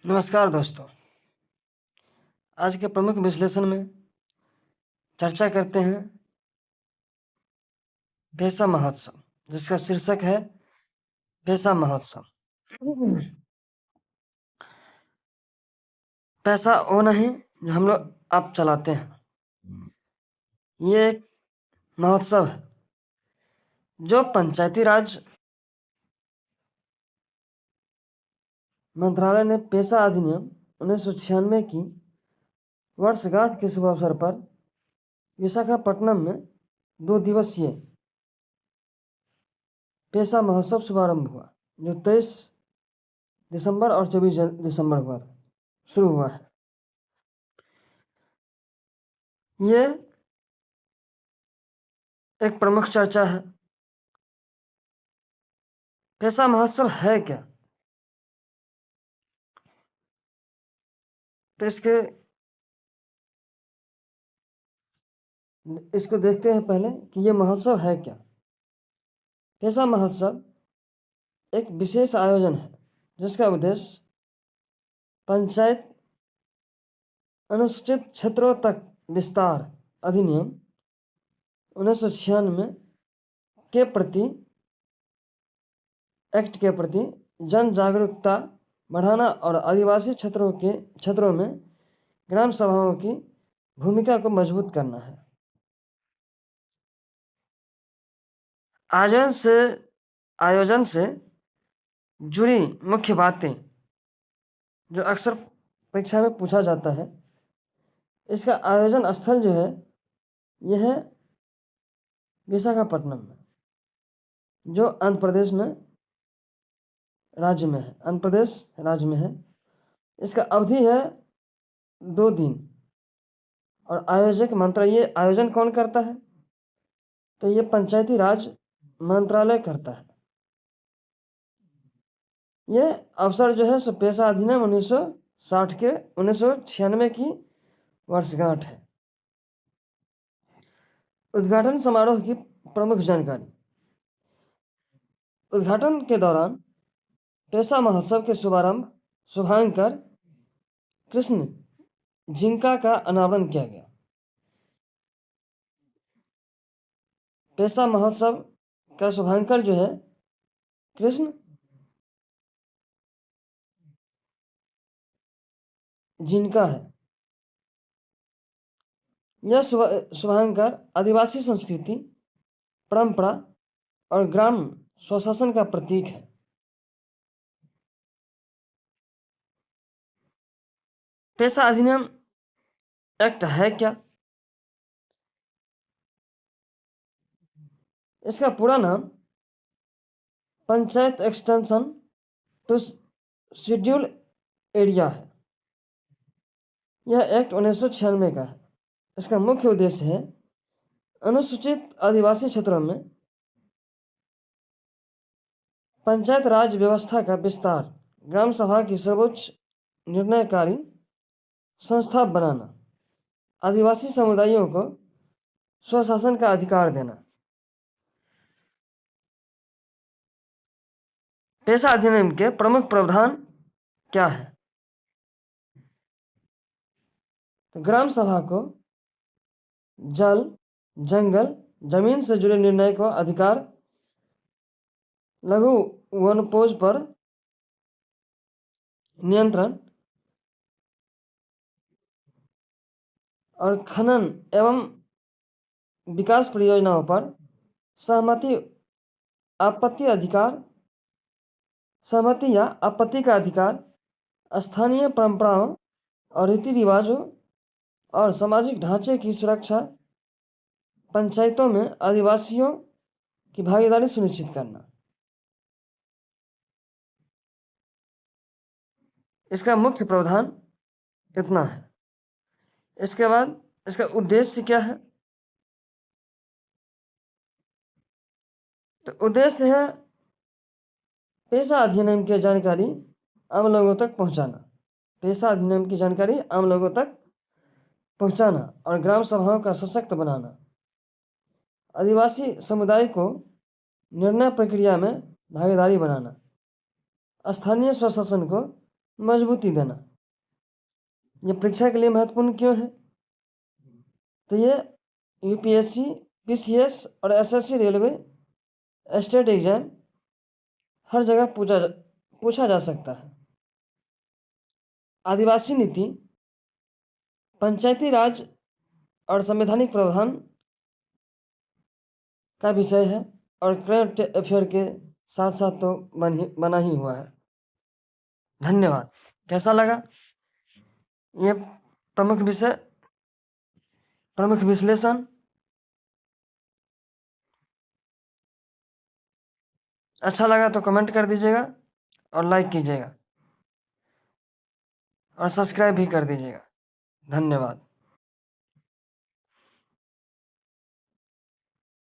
नमस्कार दोस्तों। आज के प्रमुख विश्लेषण में चर्चा करते हैं पेशा महोत्सव, जिसका शीर्षक है पेशा महोत्सव। पैसा वो नहीं जो हम लोग आप चलाते हैं। ये एक महोत्सव है जो पंचायती राज मंत्रालय ने पेशा अधिनियम 1996 की वर्षगांठ के शुभ अवसर पर विशाखापट्टनम में 2 दिवसीय पेशा महोत्सव शुभारंभ हुआ, जो 23 दिसंबर और 24 दिसंबर हुआ शुरू हुआ है। ये एक प्रमुख चर्चा है। पेशा महोत्सव है क्या? तो इसको देखते हैं पहले कि ये महोत्सव है क्या। पेशा महोत्सव एक विशेष आयोजन है जिसका उद्देश्य पंचायत अनुसूचित क्षेत्रों तक विस्तार अधिनियम 1996 के प्रति एक्ट के प्रति जन जागरूकता बढ़ाना और आदिवासी क्षेत्रों में ग्राम सभाओं की भूमिका को मजबूत करना है। आयोजन से जुड़ी मुख्य बातें जो अक्सर परीक्षा में पूछा जाता है। इसका आयोजन स्थल जो है यह है विशाखापट्टनम में, जो आंध्र प्रदेश राज्य में है। इसका अवधि है 2 दिन और आयोजक मंत्रालय। ये आयोजन कौन करता है? तो ये पंचायती राज मंत्रालय करता है। ये अवसर जो है सो पेशा अधिनियम 1996 की वर्षगांठ है। उद्घाटन समारोह की प्रमुख जानकारी। उद्घाटन के दौरान पेशा महोत्सव के शुभांकर कृष्ण जिंका का अनावरण किया गया। पेशा महोत्सव का शुभांकर जो है कृष्ण जिनका है। यह शुभांकर आदिवासी संस्कृति, परंपरा और ग्राम स्वशासन का प्रतीक है। पेशा अधिनियम एक्ट है क्या? इसका पूरा नाम Panchayat extension to schedule area है। यह एक्ट 1996 का है। इसका मुख्य उद्देश्य है अनुसूचित आदिवासी क्षेत्रों में पंचायत राज व्यवस्था का विस्तार, ग्राम सभा की सर्वोच्च निर्णयकारी संस्था बनाना, आदिवासी समुदायों को स्वशासन का अधिकार देना। पेशा अधिनियम के प्रमुख प्रावधान क्या है? तो ग्राम सभा को जल, जंगल, जमीन से जुड़े निर्णय को अधिकार, लघु वनोपज पर नियंत्रण और खनन एवं विकास परियोजनाओं पर सहमति या आपत्ति का अधिकार, स्थानीय परंपराओं और रीति रिवाजों और सामाजिक ढांचे की सुरक्षा, पंचायतों में आदिवासियों की भागीदारी सुनिश्चित करना। इसका मुख्य प्रावधान इतना है। इसके बाद इसका उद्देश्य क्या है? तो उद्देश्य है पेशा अधिनियम की जानकारी आम लोगों तक पहुंचाना। पेशा अधिनियम की जानकारी आम लोगों तक पहुंचाना और ग्राम सभाओं का सशक्त बनाना, आदिवासी समुदाय को निर्णय प्रक्रिया में भागीदारी बनाना, स्थानीय स्वशासन को मजबूती देना। ये परीक्षा के लिए महत्वपूर्ण क्यों है? तो ये यूपीएससी, पीसीएस और एसएससी, रेलवे, स्टेट एग्जाम हर जगह पूछा जा सकता है। आदिवासी नीति पंचायती राज और संवैधानिक प्रावधान का विषय है और करंट अफेयर के साथ साथ तो बना ही हुआ है। धन्यवाद। कैसा लगा ये प्रमुख विषय, प्रमुख विश्लेषण? अच्छा लगा तो कमेंट कर दीजिएगा और लाइक कीजिएगा और सब्सक्राइब भी कर दीजिएगा। धन्यवाद।